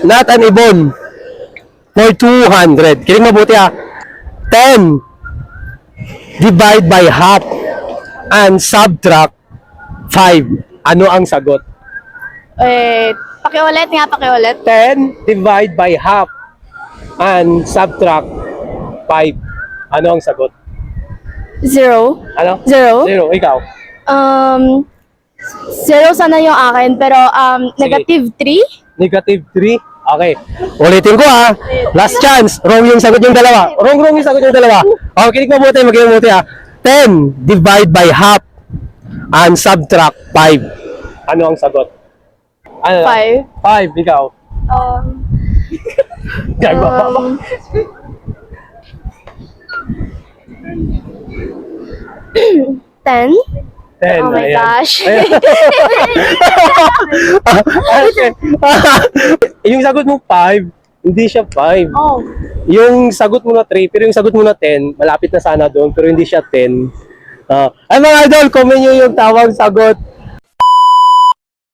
Not an ibon. For 200. Kiling mabuti ah. 10 divide by half and subtract 5. Ano ang sagot? Pakiulit nga, pakiulit. 10 divide by half and subtract 5. Ano ang sagot? 0. Ano? 0. 0. Ikaw? 0 sana yung akin, pero negative 3. Negative 3. Okay. Ulitin ko ha. Last chance. Wrong yung sagot yung dalawa. Wrong yung sagot yung dalawa. Okay, kinig mabuti. Magiling mabuti ha. 10 divide by half and subtract 5. Ano ang sagot? Ano? 5. 5. Ikaw? Gago. 10. 10. Oh my Ayan. gosh. Okay. Yung sagot mo 5, hindi siya 5. Oh. Yung sagot mo na 3, pero yung sagot mo na 10, malapit na sana doon, pero hindi siya 10. Ay mga idol, comment nyo yung tawang sagot